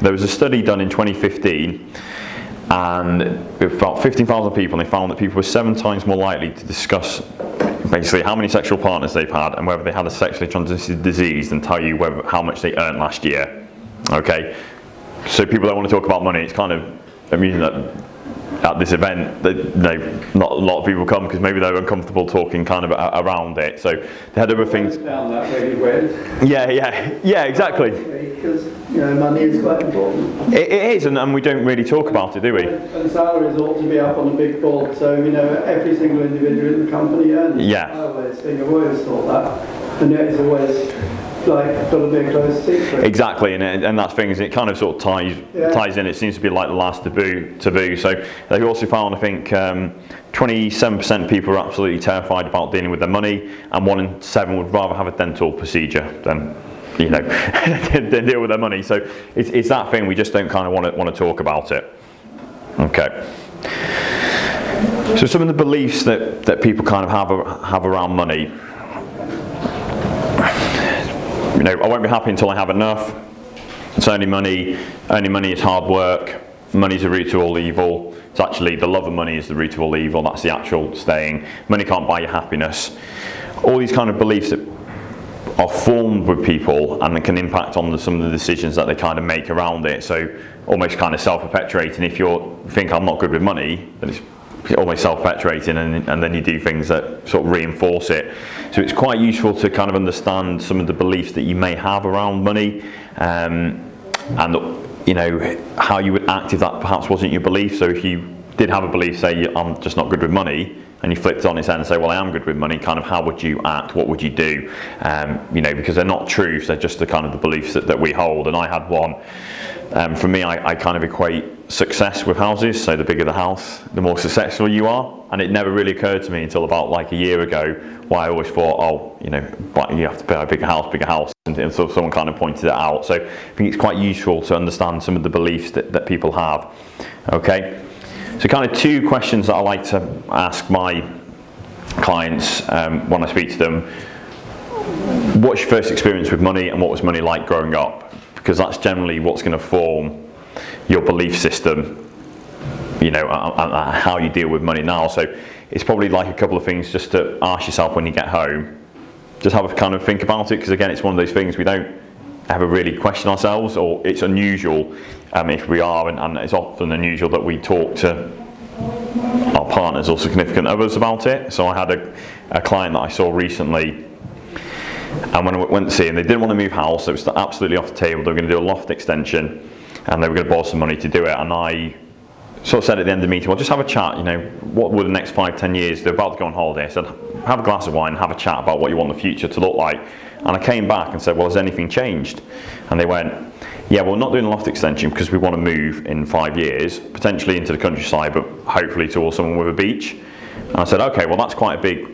there was a study done in 2015, and about 15,000 people, and they found that people were 7 times more likely to discuss basically how many sexual partners they've had and whether they had a sexually transmitted disease than tell you how much they earned last year. Okay, so people don't want to talk about money. It's kind of amusing that at this event that not a lot of people come because maybe they're uncomfortable talking kind of around it. So they had other things. Found that really weird. Yeah, exactly. Because money is quite important. It is, and we don't really talk about it, do we? And salaries ought to be up on a big board, so every single individual in the company earns. Yeah. I've always thought that, and yet it's always got to be a close secret. Exactly, and that's things. It kind of sort of ties in. It seems to be like the last taboo. So they also found, I think, 27% of people are absolutely terrified about dealing with their money, and 1 in 7 would rather have a dental procedure than than deal with their money. So it's that thing. We just don't kind of want to talk about it. Okay. So some of the beliefs that people kind of have around money. I won't be happy until I have enough. It's only money is hard work. Money's the root of all evil. It's actually the love of money is the root of all evil. That's the actual saying. Money can't buy you happiness. All these kind of beliefs that are formed with people and can impact on some of the decisions that they kind of make around it. So almost kind of self-perpetuating. If you think I'm not good with money, then it's almost self-perpetuating, and then you do things that sort of reinforce it. So it's quite useful to kind of understand some of the beliefs that you may have around money, and how you would act if that perhaps wasn't your belief. So if you did have a belief, say I'm just not good with money, and you flipped on its head and say, well, I am good with money, kind of how would you act, what would you do? Because they're not truths, they're just the kind of the beliefs that we hold. And I had one. For me, I kind of equate success with houses. So the bigger the house, the more successful you are. And it never really occurred to me until about like a year ago, why I always thought, but you have to buy a bigger house. And so someone kind of pointed it out. So I think it's quite useful to understand some of the beliefs that people have. Okay. So kind of 2 questions that I like to ask my clients when I speak to them. What's your first experience with money, and what was money like growing up? Because that's generally what's going to form your belief system, and how you deal with money now. So it's probably like a couple of things just to ask yourself when you get home. Just have a kind of think about it, because again, it's one of those things we don't ever really question ourselves, or it's unusual if we are, and it's often unusual that we talk to our partners or significant others about it. So I had a client that I saw recently, and when I went to see him, they didn't want to move house. It was absolutely off the table. They were going to do a loft extension, and they were going to borrow some money to do it. And I sort of said at the end of the meeting, well, just have a chat. What would the next 5-10 years? They're about to go on holiday. I said, have a glass of wine and have a chat about what you want the future to look like. And I came back and said, well, has anything changed? And they went, yeah, well, we're not doing a loft extension because we want to move in 5 years, potentially into the countryside, but hopefully towards someone with a beach. And I said, okay, well, that's quite a big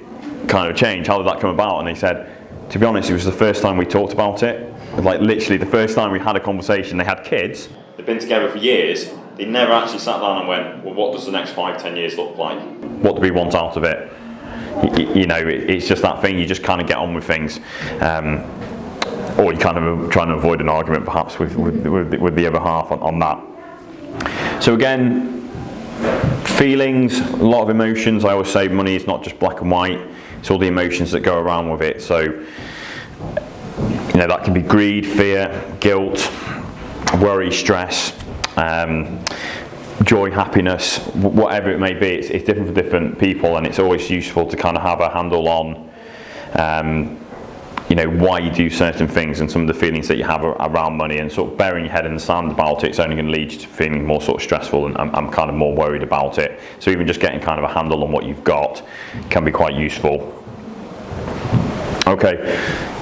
kind of change. How did that come about? And they said, to be honest, it was the first time we talked about it. Like literally the first time we had a conversation. They had kids. They've been together for years. They never actually sat down and went, well, what does the next 5-10 years look like? What do we want out of it? It's just that thing. You just kind of get on with things. Or you kind of trying to avoid an argument perhaps with the other half on that. So again, feelings, a lot of emotions. I always say money is not just black and white. It's all the emotions that go around with it. So that can be greed, fear, guilt, worry, stress, joy, happiness, whatever it may be. It's different for different people, and it's always useful to kind of have a handle on why you do certain things and some of the feelings that you have around money, and sort of burying your head in the sand about it's only going to lead you to feeling more sort of stressful, and I'm kind of more worried about it. So even just getting kind of a handle on what you've got can be quite useful. Okay,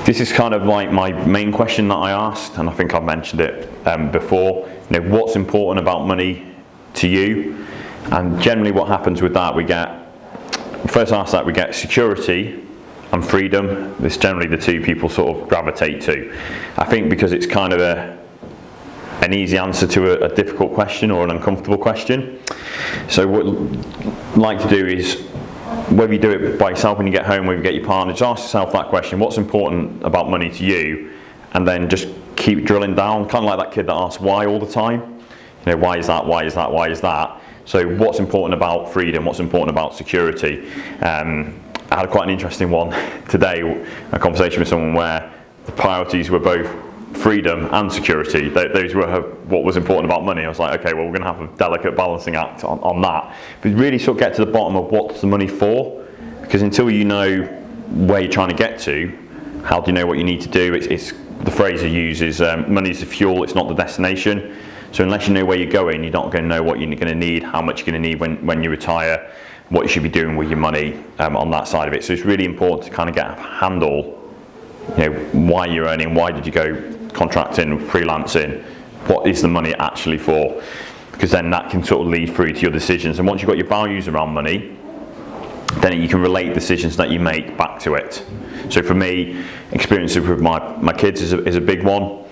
this is kind of like my main question that I asked, and I think I've mentioned it before. What's important about money to you? And generally what happens with that, we get security and freedom. This generally the 2 people sort of gravitate to. I think because it's kind of an easy answer to a difficult question or an uncomfortable question. So what I'd like to do is, whether you do it by yourself when you get home, whether you get your partner, just ask yourself that question: what's important about money to you? And then just keep drilling down, kind of like that kid that asks why all the time. You know, why is that, why is that, why is that? So what's important about freedom, what's important about security? I had quite an interesting one today, a conversation with someone where the priorities were both freedom and security. Those were what was important about money. I was like, okay, well, we're going to have a delicate balancing act on that. But really sort of get to the bottom of what's the money for, because until you know where you're trying to get to, how do you know what you need to do? It's the phrase I use is money is the fuel, it's not the destination. So unless you know where you're going, you're not going to know what you're going to need, how much you're going to need when you retire, what you should be doing with your money on that side of it. So it's really important to kind of get a handle, you know, why you're earning, why did you go contracting, freelancing, what is the money actually for? Because then that can sort of lead through to your decisions. And once you've got your values around money, then you can relate decisions that you make back to it. So for me, experiences with my kids is a big one.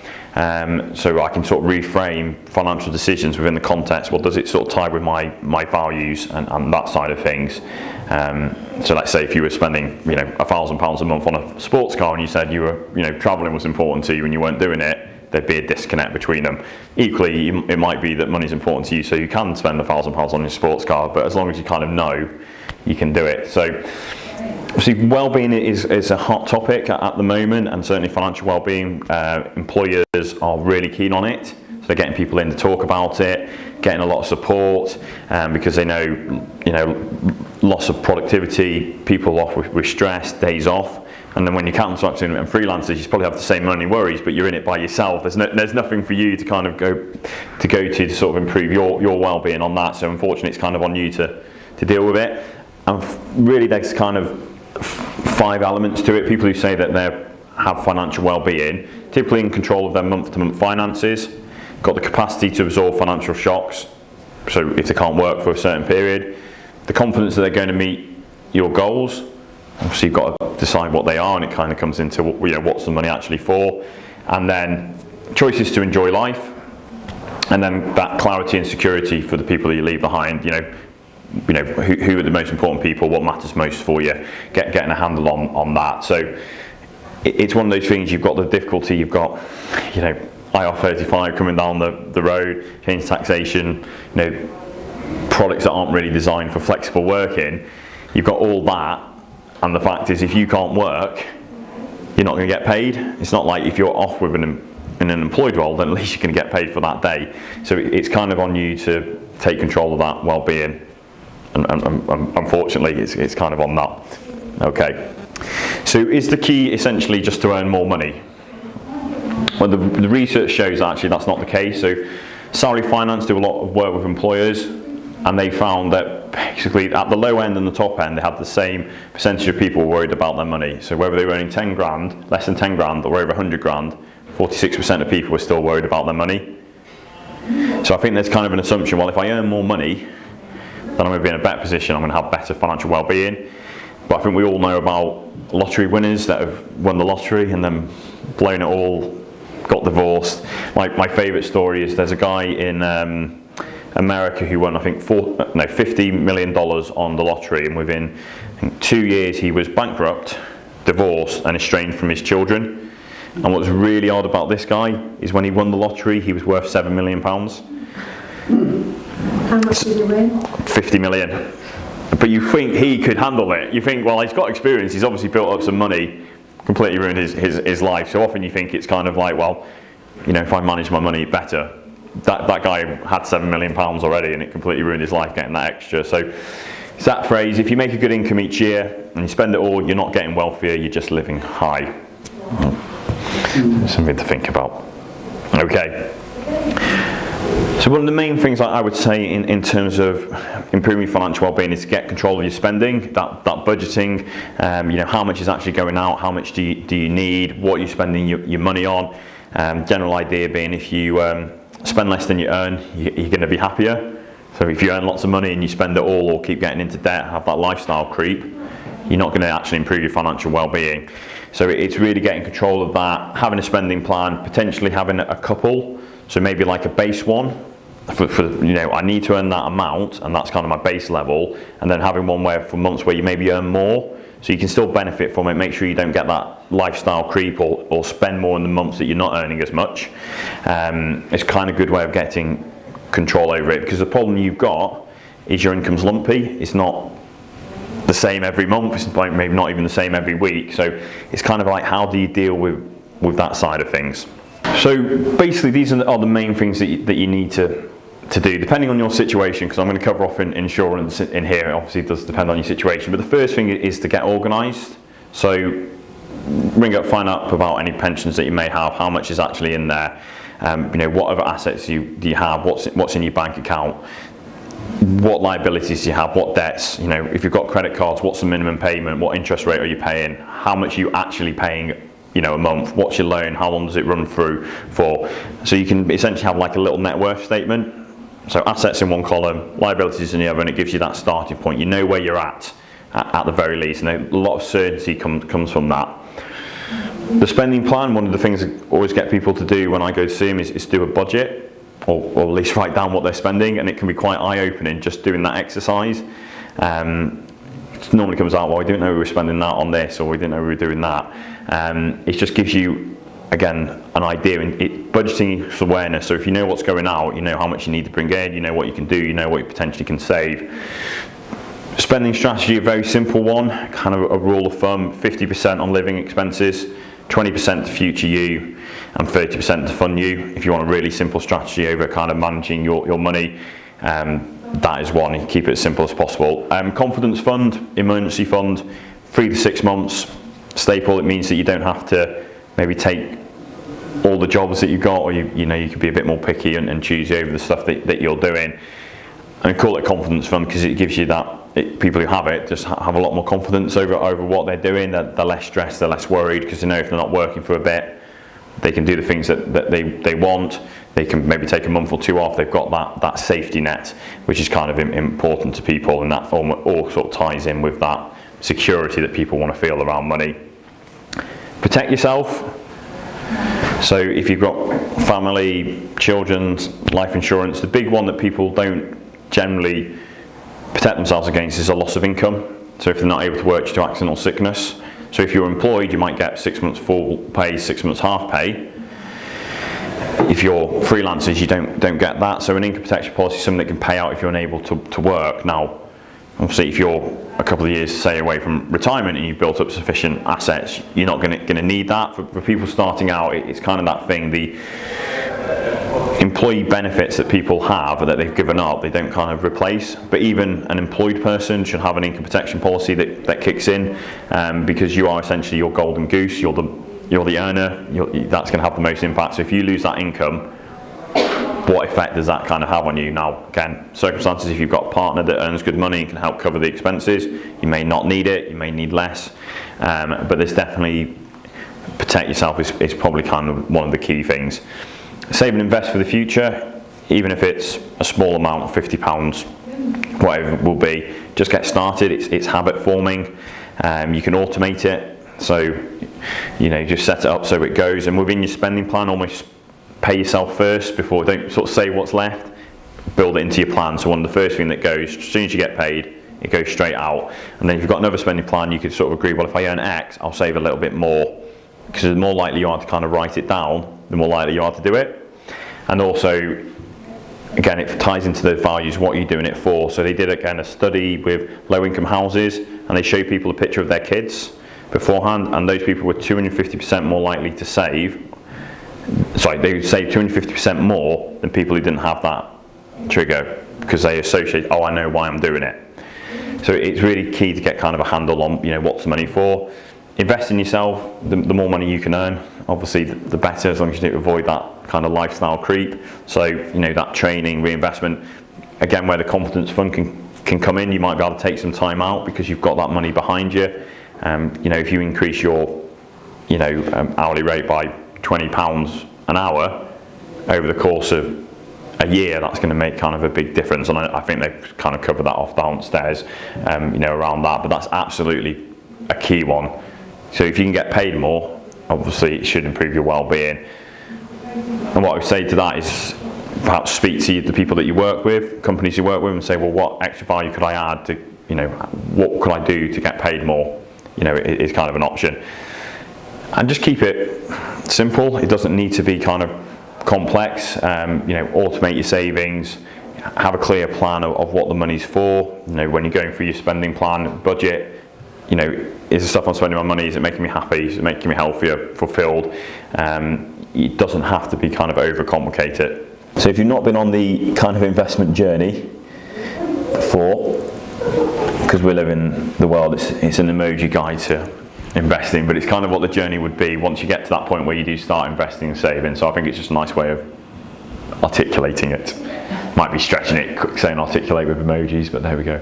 So I can sort of reframe financial decisions within the context. Well, does it sort of tie with my values and that side of things? So let's say if you were spending, you know, £1,000 a month on a sports car, and you said you were, you know, travelling was important to you and you weren't doing it, there'd be a disconnect between them. Equally, it might be that money's important to you, so you can spend £1,000 on your sports car, but as long as you kind of know, you can do it. So obviously, well-being is a hot topic at the moment, and certainly financial well-being, employers are really keen on it. So they're getting people in to talk about it, getting a lot of support, because they know, you know, loss of productivity, people off with stress, days off. And then when you're contracting and freelancers, you probably have the same money worries, but you're in it by yourself. There's nothing for you to kind of go to sort of improve your well-being on that. So unfortunately, it's kind of on you to deal with it. And really, there's kind of 5 elements to it. People who say that they have financial well-being, typically in control of their month-to-month finances, got the capacity to absorb financial shocks, so if they can't work for a certain period, the confidence that they're going to meet your goals. Obviously, you've got to decide what they are, and it kind of comes into, you know, what's the money actually for, and then choices to enjoy life, and then that clarity and security for the people that you leave behind. You know who are the most important people, what matters most for you, getting a handle on that. So it's one of those things. You've got the difficulty, you've got, you know, IR35 coming down the road, change taxation, you know, products that aren't really designed for flexible working. You've got all that, and the fact is, if you can't work, you're not going to get paid. It's not like if you're off with in an employed role, then at least you're going to get paid for that day. So it's kind of on you to take control of that well-being. And unfortunately, it's kind of on that. Okay. So is the key essentially just to earn more money? Well, the research shows actually that's not the case. So Salary Finance do a lot of work with employers, and they found that basically at the low end and the top end, they had the same percentage of people worried about their money. So whether they were earning 10 grand, less than 10 grand, or over 100 grand, 46% of people were still worried about their money. So I think there's kind of an assumption, well, if I earn more money, then I'm going to be in a better position, I'm going to have better financial well-being. But I think we all know about lottery winners that have won the lottery and then blown it all, got divorced. My favourite story is there's a guy in America who won, I think, $50 million on the lottery, and within 2 years he was bankrupt, divorced, and estranged from his children. And what's really odd about this guy is when he won the lottery, he was worth £7 million. How much did he win? 50 million. But you think he could handle it. You think, well, he's got experience, he's obviously built up some money, completely ruined his life. So often you think it's kind of like, well, you know, if I manage my money better. That guy had £7 million already, and it completely ruined his life getting that extra. So it's that phrase, if you make a good income each year and you spend it all, you're not getting wealthier, you're just living high. Something to think about. Okay. So one of the main things I would say in terms of improving financial well-being is to get control of your spending, that budgeting, you know, how much is actually going out, how much do you need, what are you spending your money on. General idea being, if you spend less than you earn, you're going to be happier. So if you earn lots of money and you spend it all or keep getting into debt, have that lifestyle creep, you're not going to actually improve your financial well-being. So it's really getting control of that, having a spending plan, potentially having a couple. So maybe like a base one, for you know, I need to earn that amount, and that's kind of my base level, and then having one where for months where you maybe earn more. so you can still benefit from it. Make sure you don't get that lifestyle creep or spend more in the months that you're not earning as much. It's kind of a good way of getting control over it, because the problem you've got is your income's lumpy. It's not the same every month, it's like maybe not even the same every week, so it's kind of like, how do you deal with that side of things? So basically these are the main things that you need to do, depending on your situation, because I'm going to cover off insurance in here. Obviously it does depend on your situation, but the first thing is to get organised. So ring up, find out about any pensions that you may have, how much is actually in there, what other assets do you have, what's in your bank account, what liabilities do you have, what debts, if you've got credit cards, what's the minimum payment, what interest rate are you paying, how much are you actually paying a month, what's your loan, how long does it run through for. So you can essentially have like a little net worth statement. So assets in one column, liabilities in the other, and it gives you that starting point. You know where you're at the very least, and a lot of certainty comes from that. The spending plan, one of the things I always get people to do when I go to see them is do a budget, or at least write down what they're spending, and it can be quite eye-opening just doing that exercise. It normally comes out, well, we didn't know we were spending that on this, or we didn't know we were doing that. It just gives you, again, an idea. Budgeting is awareness, so if you know what's going out, you know how much you need to bring in, you know what you can do, you know what you potentially can save. Spending strategy, a very simple one, kind of a rule of thumb: 50% on living expenses, 20% to future you, and 30% to fund you. If you want a really simple strategy over kind of managing your money, that is one. You keep it as simple as possible. Confidence fund, emergency fund, 3 to 6 months. Staple, it means that you don't have to maybe take all the jobs that you've got, or you could be a bit more picky and choose over the stuff that you're doing. And call it confidence fund because it gives you that, people who have it just have a lot more confidence over what they're doing. They're less stressed, they're less worried, because they know if they're not working for a bit, they can do the things that they want. They can maybe take a month or two off. They've got that safety net, which is kind of important to people, and that all sort of ties in with that security that people want to feel around money. Protect yourself. So if you've got family, children's life insurance, the big one that people don't generally protect themselves against is a loss of income. So if they're not able to work due to accident or sickness. So if you're employed, you might get 6 months full pay, 6 months half pay. If you're freelancers, you don't get that. So an income protection policy is something that can pay out if you're unable to work. Now, obviously, if you're a couple of years, say, away from retirement and you've built up sufficient assets, you're not going to need that. For people starting out, it's kind of that thing, the employee benefits that people have that they've given up, they don't kind of replace. But even an employed person should have an income protection policy that kicks in, because you are essentially your golden goose, you're the earner, that's going to have the most impact. So if you lose that income, what effect does that kind of have on you? Now, again, circumstances, if you've got a partner that earns good money and can help cover the expenses, you may not need it, you may need less, but there's definitely, protect yourself is probably kind of one of the key things. Save and invest for the future, even if it's a small amount, £50, whatever it will be, just get started. It's habit forming. You can automate it, so just set it up so it goes, and within your spending plan, almost pay yourself first before, don't sort of save what's left, build it into your plan. So one of the first thing that goes, as soon as you get paid, it goes straight out. And then if you've got another spending plan, you could sort of agree, well, if I earn X, I'll save a little bit more, because the more likely you are to kind of write it down, the more likely you are to do it. And also, again, it ties into the values, what you're doing it for. So they did, again, a study with low-income houses, and they showed people a picture of their kids beforehand, and those people were 250% more likely to save. Sorry, they would save 250% more than people who didn't have that trigger, because they associate, I know why I'm doing it. So it's really key to get kind of a handle on, what's the money for. Invest in yourself. The more money you can earn, obviously, the better, as long as you don't avoid that kind of lifestyle creep. So, that training, reinvestment, again, where the confidence fund can come in, you might be able to take some time out because you've got that money behind you. If you increase your, hourly rate by £20 an hour over the course of a year, that's going to make kind of a big difference. And I think they've kind of covered that off downstairs, around that. But that's absolutely a key one. So if you can get paid more, obviously it should improve your well-being. And what I would say to that is perhaps speak to the people that you work with, companies you work with, and say, well, what extra value could I add to, what could I do to get paid more? is kind of an option. And just keep it simple. It doesn't need to be kind of complex. Automate your savings. Have a clear plan of what the money's for. When you're going through your spending plan, budget, is the stuff I'm spending my money, is it making me happy, is it making me healthier, fulfilled? It doesn't have to be kind of overcomplicated. So if you've not been on the kind of investment journey before, because we live in the world, it's an emoji guide to investing, but it's kind of what the journey would be once you get to that point where you do start investing and saving. So I think it's just a nice way of articulating it. Might be stretching it, saying articulate with emojis, but there we go.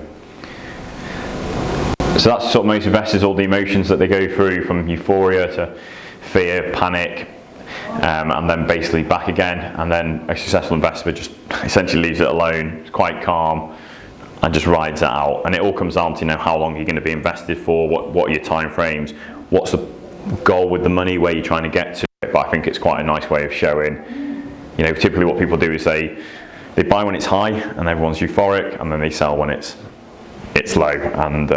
So that's sort of most investors, all the emotions that they go through, from euphoria to fear, panic, and then basically back again. And then a successful investor just essentially leaves it alone, it's quite calm, and just rides it out. And it all comes down to how long you're going to be invested for, what are your time frames, what's the goal with the money, where you're trying to get to it. But I think it's quite a nice way of showing, typically what people do is they buy when it's high and everyone's euphoric, and then they sell when it's low, and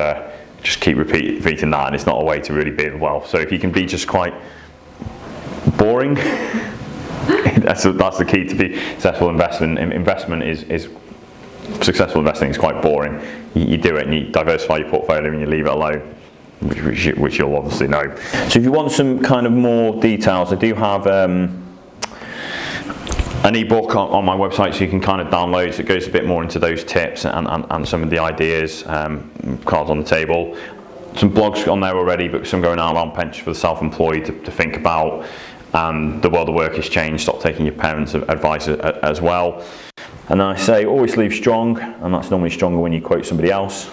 just keep repeating that, and it's not a way to really build wealth. So if you can be just quite boring, that's the key to be successful investment. Successful investing is quite boring. You do it and you diversify your portfolio and you leave it alone, which you'll obviously know. So if you want some kind of more details, I do have an ebook on my website, so you can kind of download. So it goes a bit more into those tips and some of the ideas, cards on the table. Some blogs on there already, but some going out around pensions for the self-employed to think about. And the world of work has changed. Stop taking your parents' advice as well. And then I say, always leave strong, and that's normally stronger when you quote somebody else.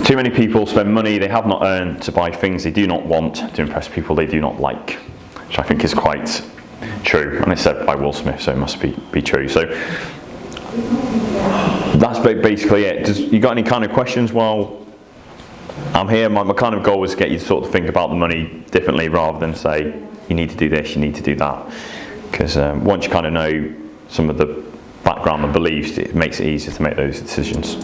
Too many people spend money they have not earned to buy things they do not want to impress people they do not like, which I think is quite true. And it's said by Will Smith, so it must be true. So that's basically it. You got any kind of questions? Well, I'm here. My kind of goal was to get you to sort of think about the money differently, rather than say, you need to do this, you need to do that. Because once you kind of know some of the background and beliefs, it makes it easier to make those decisions.